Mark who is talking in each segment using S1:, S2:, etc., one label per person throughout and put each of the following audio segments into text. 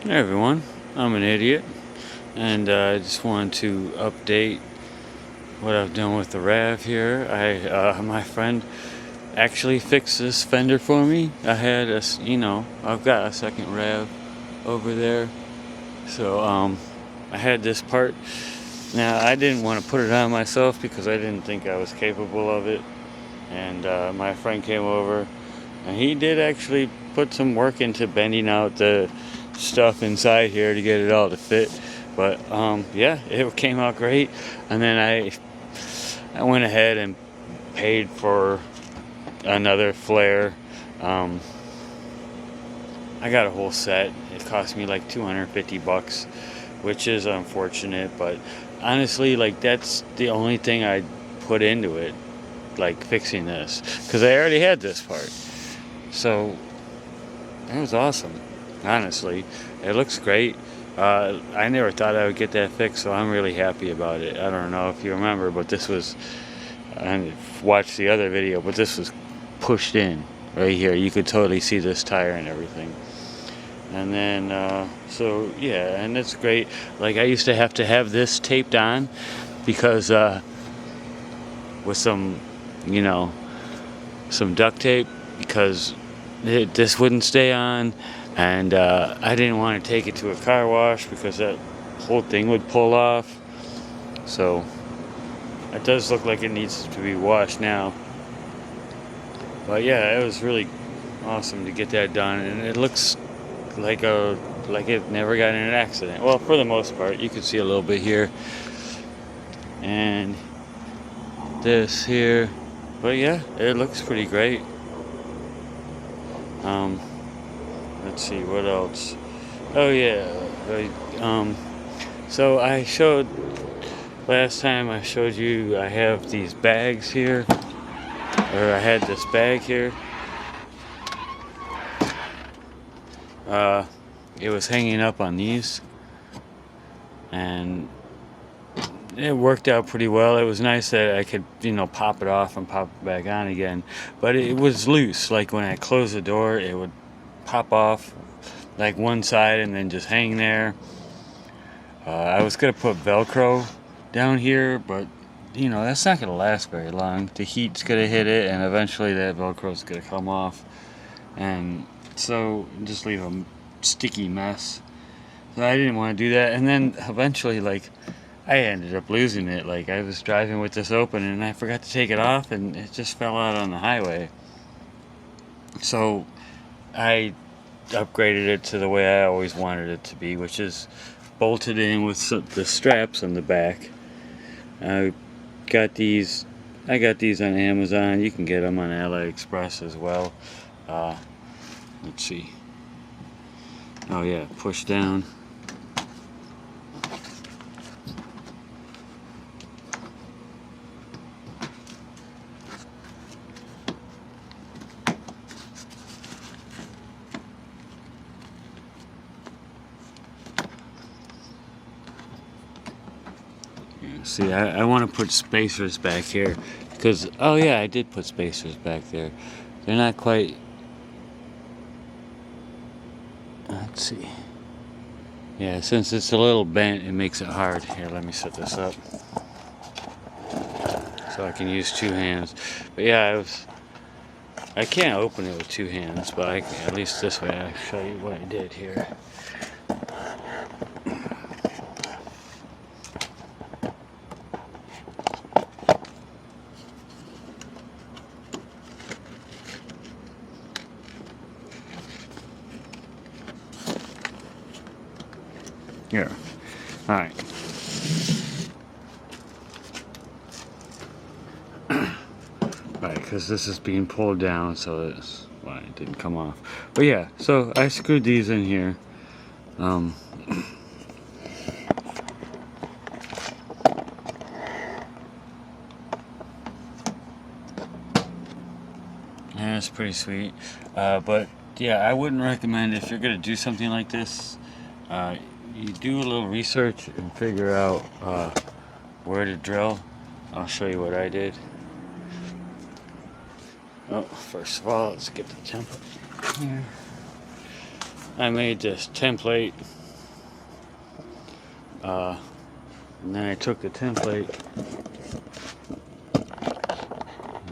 S1: Hey everyone, I'm an idiot, and I just wanted to update what I've done with the Rav here. My friend actually fixed this fender for me. I had I've got a second Rav over there, so I had this part. Now I didn't want to put it on myself because I didn't think I was capable of it, and my friend came over, and he did actually put some work into bending out the stuff inside here to get it all to fit. But yeah, it came out great. And then I went ahead and paid for another flare. I got a whole set. It cost me like $250, which is unfortunate, but honestly, like, that's the only thing I put into it, like fixing this, because I already had this part. So it was awesome, honestly. It looks great. I never thought I would get that fixed, so I'm really happy about it. I don't know if you remember, but this was, I watched the other video, but this was pushed in right here. You could totally see this tire and everything. And then, so yeah, and it's great. Like, I used to have this taped on because with some, some duct tape, because this wouldn't stay on, and I didn't want to take it to a car wash because that whole thing would pull off. So it does look like it needs to be washed now. But yeah, it was really awesome to get that done, and it looks like it never got in an accident. Well, for the most part. You can see a little bit here and this here, but yeah, it looks pretty great. Let's see what else. Oh yeah, so I showed last time. I showed you I have these bags here, or I had this bag here. It was hanging up on these, and it worked out pretty well. It was nice that I could, pop it off and pop it back on again. But it was loose. Like, when I closed the door, it would pop off like one side and then just hang there. I was going to put Velcro down here, but, that's not going to last very long. The heat's going to hit it, and eventually that Velcro's going to come off. And so just leave a sticky mess. So I didn't want to do that. And then eventually, like, I ended up losing it. Like, I was driving with this open and I forgot to take it off, and it just fell out on the highway. So I upgraded it to the way I always wanted it to be, which is bolted in with the straps on the back. I got these on Amazon. You can get them on AliExpress as well. Let's see. Oh yeah, push down. See, I want to put spacers back here because, oh yeah, I did put spacers back there. They're not quite, let's see. Yeah, since it's a little bent, it makes it hard. Here, let me set this up so I can use two hands. But yeah, I can't open it with two hands, but at least this way I'll show you what I did here. Here. Alright. Right, because this is being pulled down, so that's why it didn't come off. But yeah, so I screwed these in here. And it's pretty sweet. But yeah, I wouldn't recommend, if you're going to do something like this, you do a little research and figure out where to drill. I'll show you what I did. Oh, first of all, let's get the template here. I made this template And then I took the template.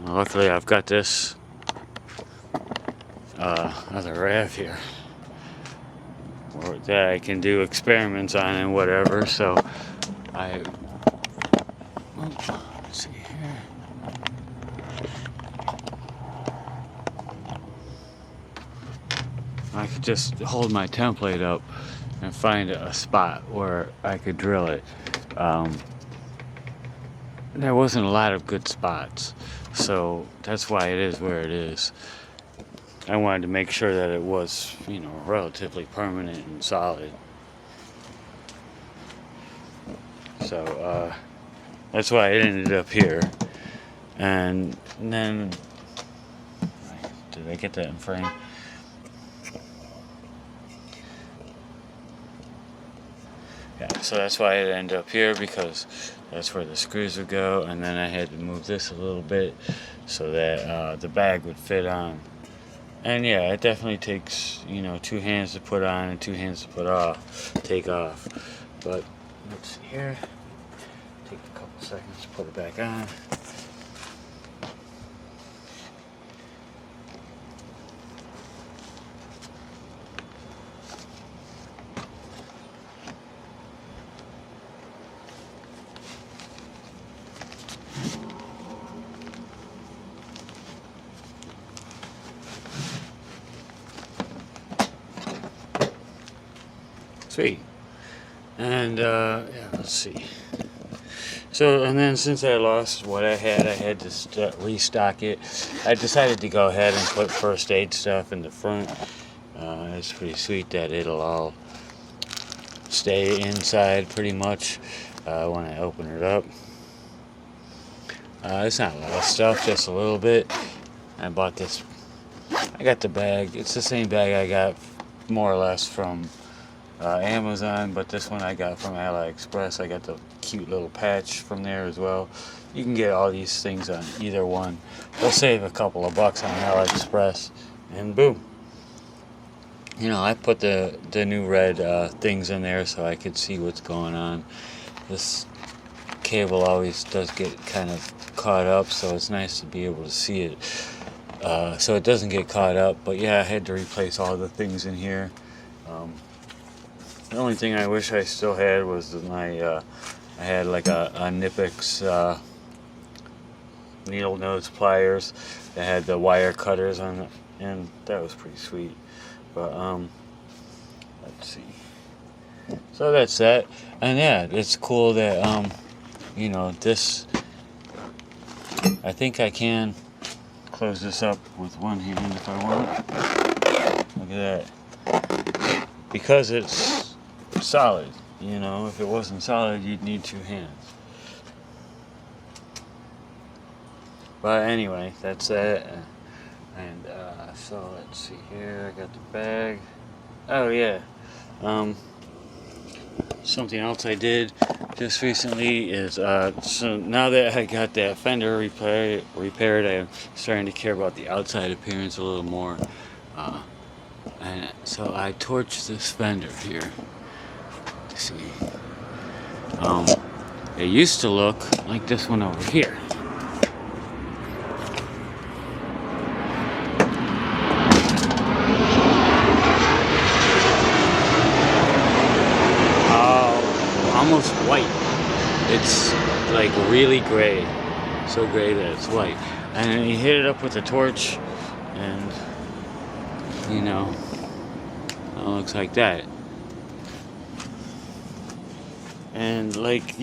S1: Luckily, I've got this other Rav here that I can do experiments on and whatever. So let's see here. I could just hold my template up and find a spot where I could drill it. There wasn't a lot of good spots, so that's why it is where it is. I wanted to make sure that it was, relatively permanent and solid. So that's why it ended up here. And then, did I get that in frame? Yeah, so that's why it ended up here, because that's where the screws would go, and then I had to move this a little bit so that the bag would fit on. And yeah, it definitely takes, 2 hands to put on and 2 hands to take off. But let's see here. Take a couple seconds to put it back on. Sweet. And yeah, let's see. So, and then since I lost what I had to restock it. I decided to go ahead and put first aid stuff in the front. It's pretty sweet that it'll all stay inside pretty much when I open it up. It's not a lot of stuff, just a little bit. I bought this. I got the bag. It's the same bag I got more or less from Amazon, but this one I got from AliExpress. I got the cute little patch from there as well. You can get all these things on either one. They'll save a couple of bucks on AliExpress, and boom. I put the new red things in there so I could see what's going on. This cable always does get kind of caught up, so it's nice to be able to see it so it doesn't get caught up. But yeah, I had to replace all the things in here. The only thing I wish I still had was I had like a Nipix needle nose pliers that had the wire cutters on it, and that was pretty sweet. But let's see. So that's that. And yeah, it's cool that this, I think I can close this up with one hand if I want. Look at that. Because it's solid, if it wasn't solid, you'd need 2 hands. But anyway, that's that. And so let's see here. I got the bag. Oh yeah. Something else I did just recently is so now that I got that Fender repaired, I'm starting to care about the outside appearance a little more. And so I torched this Fender here. Let's see. It used to look like this one over here. Almost white. It's like really gray, so gray that it's white. And then you hit it up with a torch, and it looks like that. And like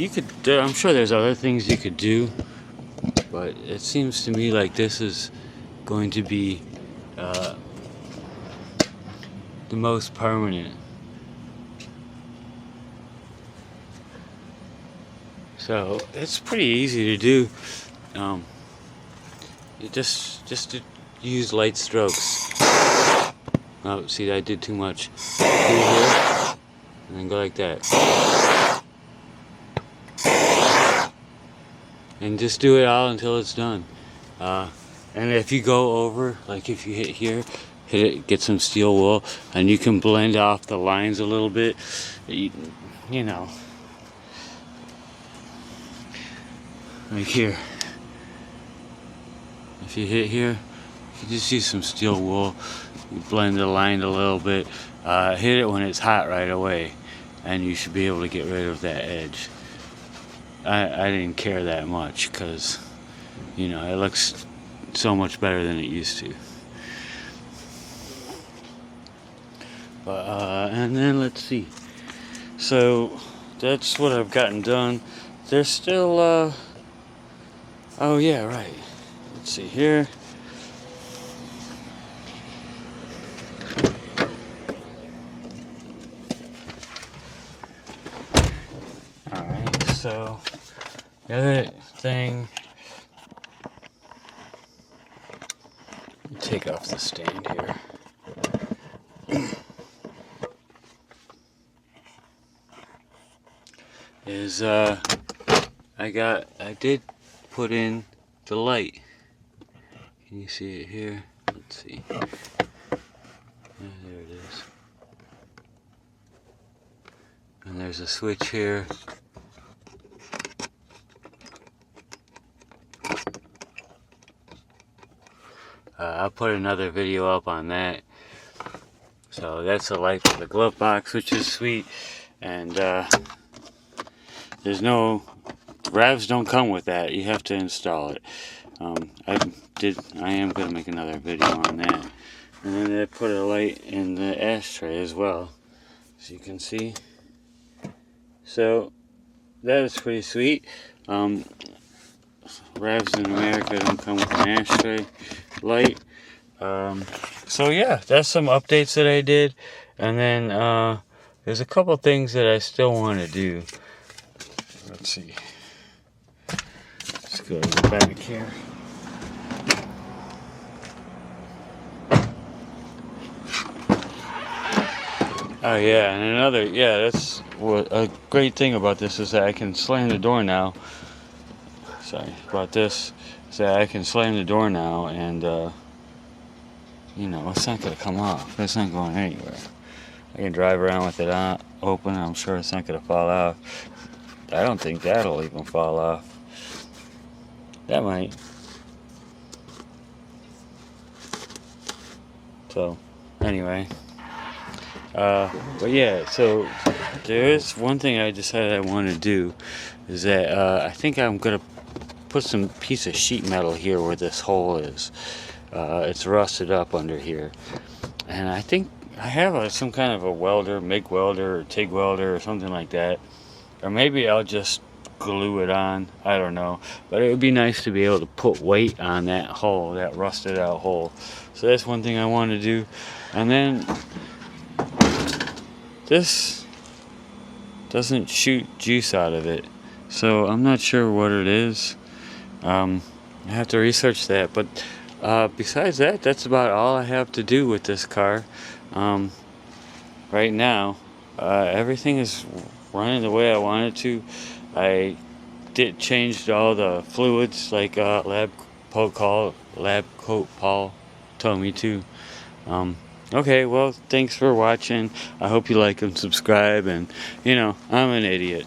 S1: I'm sure there's other things you could do, but it seems to me like this is going to be the most permanent. So it's pretty easy to do. You just to use light strokes. Oh, see, I did too much. Here, and then go like that. And just do it all until it's done. And if you go over, like if you hit here, hit it, get some steel wool, and you can blend off the lines a little bit. Like here. If you hit here, you can just see some steel wool. You blend the line a little bit. Hit it when it's hot right away, and you should be able to get rid of that edge. I didn't care that much because, you know, it looks so much better than it used to. But and then let's see. So that's what I've gotten done. There's still oh yeah, right. Let's see here. Alright, so the other thing, take off the stand here. Is I did put in the light. Can you see it here? Let's see. Yeah, there it is. And there's a switch here. I'll put another video up on that. So that's the light for the glove box, which is sweet. And there's no Ravs don't come with that. You have to install it. I am gonna make another video on that. And then I put a light in the ashtray as well, as you can see. So that is pretty sweet. Ravs in America don't come with an ashtray light. So yeah, that's some updates that I did. And then there's a couple things that I still want to do. Let's see. Let's go to the back here. Oh yeah, and another, that's what a great thing about this is that I can slam the door now. Sorry about this. So I can slam the door now, and you know, it's not gonna come off. It's not going anywhere. I can drive around with it open. I'm sure it's not gonna fall off. I don't think that'll even fall off. That might. So anyway, but yeah, so there is one thing I decided I want to do, is that I think I'm gonna put some piece of sheet metal here where this hole is. It's rusted up under here, and I think I have some kind of a welder, MIG welder or TIG welder or something like that, or maybe I'll just glue it on. I don't know, but it would be nice to be able to put weight on that hole, that rusted out hole. So that's one thing I want to do. And then this doesn't shoot juice out of it, so I'm not sure what it is. I have to research that, but besides that, that's about all I have to do with this car right now. Everything is running the way I want it to. I changed all the fluids, like Lab Coat Paul told me to. Okay, well, thanks for watching. I hope you like and subscribe, and you know, I'm an idiot.